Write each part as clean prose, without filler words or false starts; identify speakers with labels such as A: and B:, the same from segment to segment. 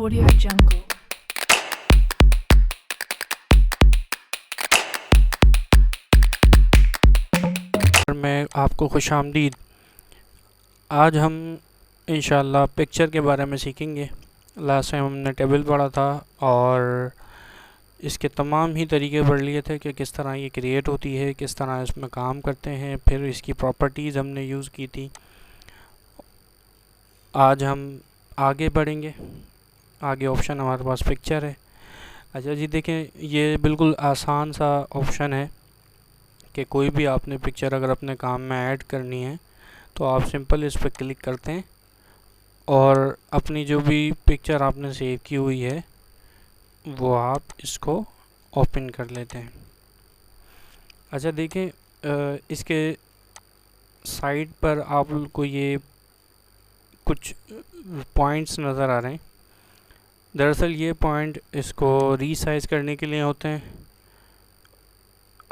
A: Audio Jungle.
B: में आपको खुशामदीद। आज हम इंशाल्लाह पिक्चर के बारे में सीखेंगे। लास्ट टाइम हमने टेबल पढ़ा था और इसके तमाम ही तरीके पढ़ लिए थे कि किस तरह ये क्रिएट होती है, किस तरह इसमें काम करते हैं, फिर इसकी प्रॉपर्टीज़ हमने यूज़ की थी। आज हम आगे बढ़ेंगे। आगे ऑप्शन हमारे पास पिक्चर है। अच्छा जी, देखें, ये बिल्कुल आसान सा ऑप्शन है कि कोई भी आपने पिक्चर अगर अपने काम में ऐड करनी है तो आप सिंपल इस पर क्लिक करते हैं और अपनी जो भी पिक्चर आपने सेव की हुई है वो आप इसको ओपन कर लेते हैं। अच्छा देखें, इसके साइड पर आपको ये कुछ पॉइंट्स नज़र आ रहे हैं। दरअसल ये पॉइंट इसको रीसाइज करने के लिए होते हैं।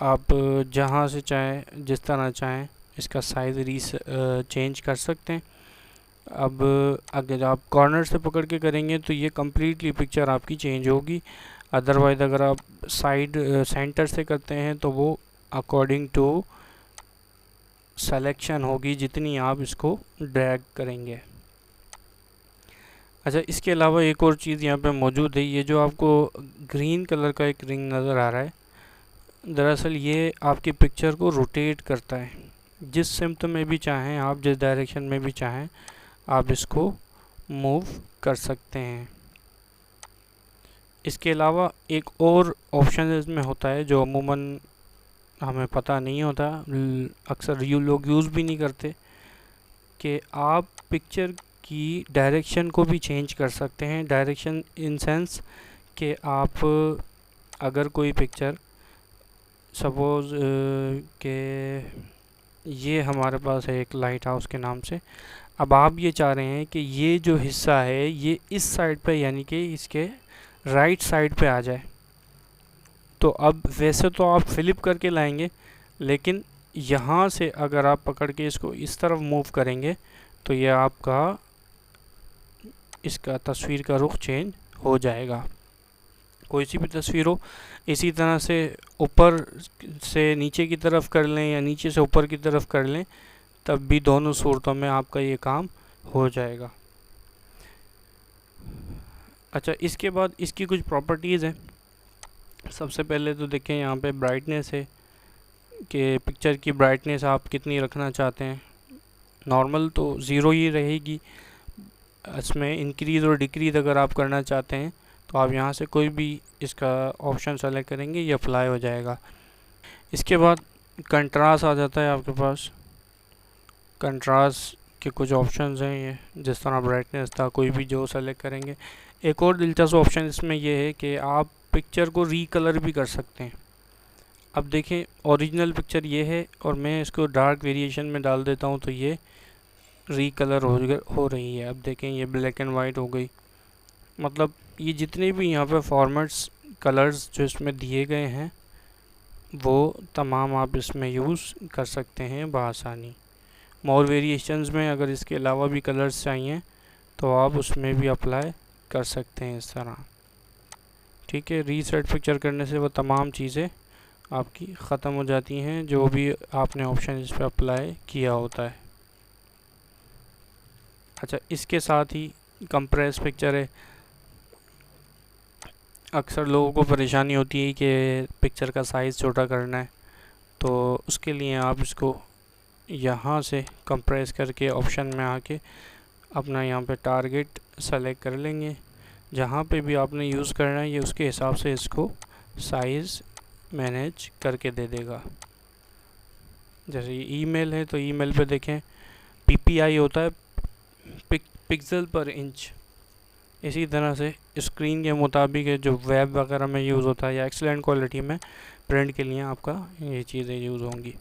B: आप जहाँ से चाहें, जिस तरह चाहें, इसका साइज़ चेंज कर सकते हैं। अब अगर आप कॉर्नर से पकड़ के करेंगे तो ये कम्प्लीटली पिक्चर आपकी चेंज होगी। अदरवाइज़ अगर आप साइड सेंटर से करते हैं तो वो अकॉर्डिंग टू सेलेक्शन होगी जितनी आप इसको ड्रैग करेंगे। अच्छा, इसके अलावा एक और चीज़ यहाँ पे मौजूद है। ये जो आपको ग्रीन कलर का एक रिंग नज़र आ रहा है, दरअसल ये आपकी पिक्चर को रोटेट करता है। जिस सिमत में भी चाहें आप, जिस डायरेक्शन में भी चाहें, आप इसको मूव कर सकते हैं। इसके अलावा एक और ऑप्शन इसमें होता है जो अमूमन हमें पता नहीं होता, अक्सर लोग यूज़ भी नहीं करते, कि आप पिक्चर की डायरेक्शन को भी चेंज कर सकते हैं। डायरेक्शन इन सेंस कि आप अगर कोई पिक्चर सपोज़ कि ये हमारे पास है एक लाइट हाउस के नाम से। अब आप ये चाह रहे हैं कि ये जो हिस्सा है ये इस साइड पे, यानी कि इसके राइट साइड पे आ जाए। तो अब वैसे तो आप फ्लिप करके लाएंगे, लेकिन यहाँ से अगर आप पकड़ के इसको इस तरफ मूव करेंगे तो ये आपका इसका तस्वीर का रुख चेंज हो जाएगा। कोई सी भी तस्वीर हो, इसी तरह से ऊपर से नीचे की तरफ कर लें या नीचे से ऊपर की तरफ कर लें, तब भी दोनों सूरतों में आपका ये काम हो जाएगा। अच्छा, इसके बाद इसकी कुछ प्रॉपर्टीज़ हैं। सबसे पहले तो देखें, यहाँ पे ब्राइटनेस है कि पिक्चर की ब्राइटनेस आप कितनी रखना चाहते हैं। नॉर्मल तो ज़ीरो ही रहेगी। इसमें इंक्रीज़ और डिक्रीज़ अगर आप करना चाहते हैं तो आप यहाँ से कोई भी इसका ऑप्शन सेलेक्ट करेंगे, ये अप्लाई हो जाएगा। इसके बाद कंट्रास्ट आ जाता है आपके पास। कंट्रास्ट के कुछ ऑप्शंस हैं, ये जिस तरह ब्राइटनेस था, कोई भी जो सेलेक्ट करेंगे। एक और दिलचस्प ऑप्शन इसमें ये है कि आप पिक्चर को रीकलर भी कर सकते हैं। अब देखें, ओरिजिनल पिक्चर ये है और मैं इसको डार्क वेरिएशन में डाल देता हूँ तो ये रीकलर हो रही है। अब देखें, ये ब्लैक एंड वाइट हो गई। मतलब ये जितने भी यहाँ पे फॉर्मेट्स, कलर्स जो इसमें दिए गए हैं वो तमाम आप इसमें यूज़ कर सकते हैं बआसानी। मोर वेरिएशंस में अगर इसके अलावा भी कलर्स चाहिए तो आप उसमें भी अप्लाई कर सकते हैं इस तरह। ठीक है, रीसेट पिक्चर करने से वो तमाम चीज़ें आपकी ख़त्म हो जाती हैं जो भी आपने ऑप्शन इस पर अप्लाई किया होता है। अच्छा, इसके साथ ही कंप्रेस पिक्चर है। अक्सर लोगों को परेशानी होती है कि पिक्चर का साइज़ छोटा करना है, तो उसके लिए आप इसको यहाँ से कंप्रेस करके ऑप्शन में आके अपना यहाँ पे टारगेट सेलेक्ट कर लेंगे। जहाँ पे भी आपने यूज़ करना है ये उसके हिसाब से इसको साइज़ मैनेज करके दे देगा। जैसे ईमेल है तो ईमेल पे देखें PPI होता है, पिक्सल पर इंच। इसी तरह से स्क्रीन के मुताबिक है जो वेब वगैरह में यूज़ होता है या एक्सेलेंट क्वालिटी में प्रिंट के लिए आपका ये चीज़ें यूज़ होंगी।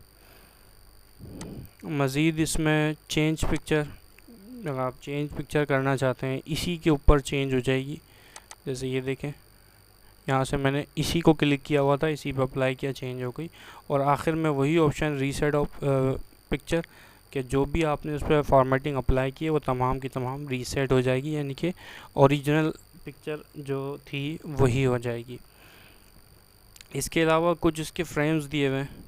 B: मज़ीद इसमें चेंज पिक्चर, अगर आप चेंज पिक्चर करना चाहते हैं इसी के ऊपर चेंज हो जाएगी। जैसे ये देखें, यहाँ से मैंने इसी को क्लिक किया हुआ था, इसी पर अप्लाई किया, चेंज हो गई। और आखिर में वही ऑप्शन रीसेट ऑफ पिक्चर, कि जो भी आपने उस पर फॉर्मेटिंग अप्लाई की है वो तमाम की तमाम रीसेट हो जाएगी, यानी कि ओरिजिनल पिक्चर जो थी वही हो जाएगी। इसके अलावा कुछ इसके फ्रेम्स दिए हुए हैं,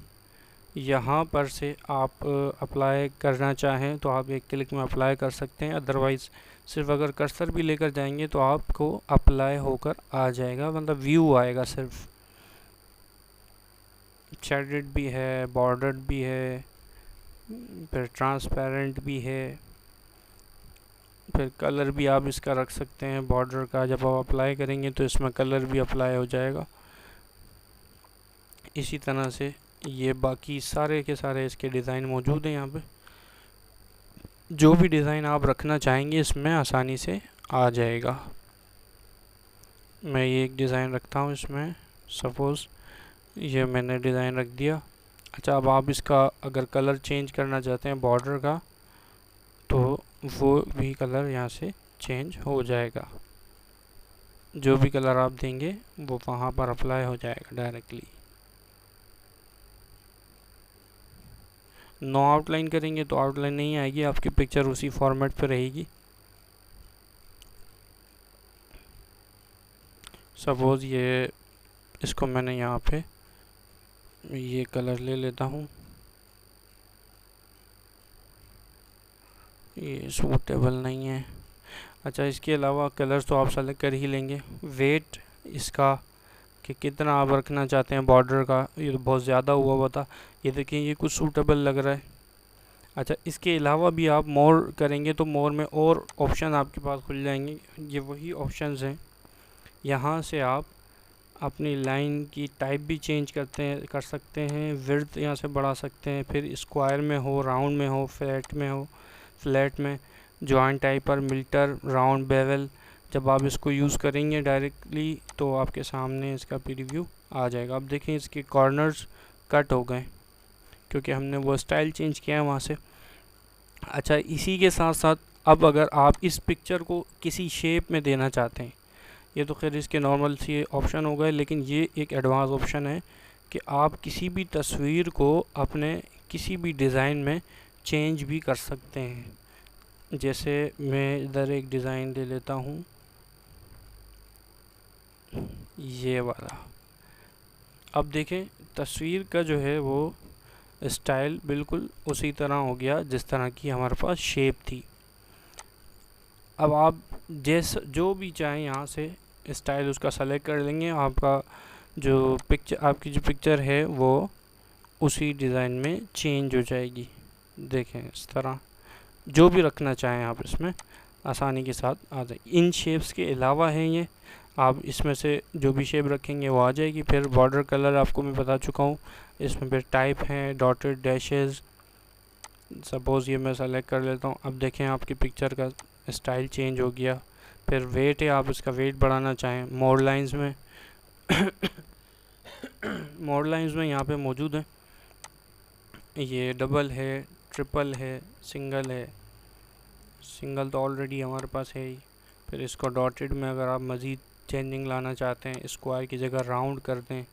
B: यहाँ पर से आप अप्लाई करना चाहें तो आप एक क्लिक में अप्लाई कर सकते हैं, अदरवाइज़ सिर्फ अगर कर्सर भी लेकर जाएंगे तो आपको अप्लाई होकर आ जाएगा, मतलब व्यू आएगा सिर्फ। शेडेड भी है, बॉर्डर्ड भी है, फिर ट्रांसपेरेंट भी है, फिर कलर भी आप इसका रख सकते हैं बॉर्डर का। जब आप अप्लाई करेंगे तो इसमें कलर भी अप्लाई हो जाएगा। इसी तरह से ये बाकी सारे के सारे इसके डिज़ाइन मौजूद हैं यहाँ पे। जो भी डिज़ाइन आप रखना चाहेंगे इसमें आसानी से आ जाएगा। मैं ये एक डिज़ाइन रखता हूँ इसमें, सपोज़ ये मैंने डिज़ाइन रख दिया। अच्छा, अब आप इसका अगर कलर चेंज करना चाहते हैं बॉर्डर का तो वो भी कलर यहाँ से चेंज हो जाएगा। जो भी कलर आप देंगे वो वहाँ पर अप्लाई हो जाएगा डायरेक्टली। नो आउटलाइन करेंगे तो आउटलाइन नहीं आएगी, आपकी पिक्चर उसी फॉर्मेट पे रहेगी। सपोज़ ये इसको मैंने यहाँ पे ये कलर ले लेता हूँ, ये सूटेबल नहीं है। अच्छा, इसके अलावा कलर्स तो आप सेलेक्ट कर ही लेंगे। वेट इसका कि कितना आप रखना चाहते हैं बॉर्डर का, ये तो बहुत ज़्यादा हुआ था। ये देखिए ये कुछ सूटेबल लग रहा है। अच्छा, इसके अलावा भी आप मोर करेंगे तो मोर में और ऑप्शन आपके पास खुल जाएंगे। ये वही ऑप्शंस हैं, यहाँ से आप अपनी लाइन की टाइप भी चेंज कर सकते हैं। विड्थ यहाँ से बढ़ा सकते हैं, फिर स्क्वायर में हो, राउंड में हो, फ्लैट में, जॉइंट टाइप पर, मिल्टर, राउंड, बेवल। जब आप इसको यूज़ करेंगे डायरेक्टली तो आपके सामने इसका प्रीव्यू आ जाएगा। अब देखें इसके कॉर्नर्स कट हो गए क्योंकि हमने वो स्टाइल चेंज किया है वहाँ से। अच्छा, इसी के साथ साथ अब अगर आप इस पिक्चर को किसी शेप में देना चाहते हैं, ये तो खैर इसके नॉर्मल से ऑप्शन हो गए, लेकिन ये एक एडवांस ऑप्शन है कि आप किसी भी तस्वीर को अपने किसी भी डिज़ाइन में चेंज भी कर सकते हैं। जैसे मैं इधर एक डिज़ाइन दे लेता हूँ, ये वाला। अब देखें तस्वीर का जो है वो स्टाइल बिल्कुल उसी तरह हो गया जिस तरह की हमारे पास शेप थी। अब आप जो भी चाहें यहाँ से स्टाइल उसका सेलेक्ट कर लेंगे, आपकी जो पिक्चर है वो उसी डिज़ाइन में चेंज हो जाएगी। देखें इस तरह जो भी रखना चाहें आप इसमें आसानी के साथ आ जाए। इन शेप्स के अलावा है ये, आप इसमें से जो भी शेप रखेंगे वो आ जाएगी। फिर बॉर्डर कलर आपको मैं बता चुका हूँ, इसमें फिर टाइप हैं, डॉटेड, डैशेस। सपोज़ ये मैं सेलेक्ट कर लेता हूँ। अब देखें आपकी पिक्चर का स्टाइल चेंज हो गया। फिर वेट है, आप इसका वेट बढ़ाना चाहें, मोड लाइंस में मोड लाइंस में यहाँ पे मौजूद है। ये डबल है, ट्रिपल है, सिंगल है। सिंगल तो ऑलरेडी हमारे पास है ही। फिर इसको डॉटेड में अगर आप मज़ीद चेंजिंग लाना चाहते हैं, स्क्वायर की जगह राउंड कर दें,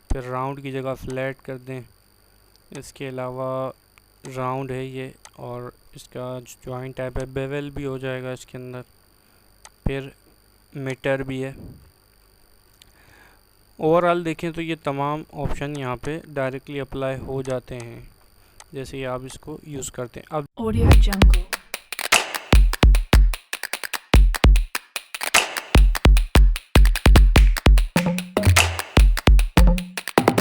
B: फिर राउंड की जगह फ्लैट कर दें। इसके अलावा राउंड है ये, और इसका जॉइंट टाइप है, बेवल भी हो जाएगा इसके अंदर। फिर मीटर भी है। ओवरऑल देखें तो ये तमाम ऑप्शन यहाँ पे डायरेक्टली अप्लाई हो जाते हैं जैसे ही आप इसको यूज़ करते हैं। अब
A: Audio Jungle।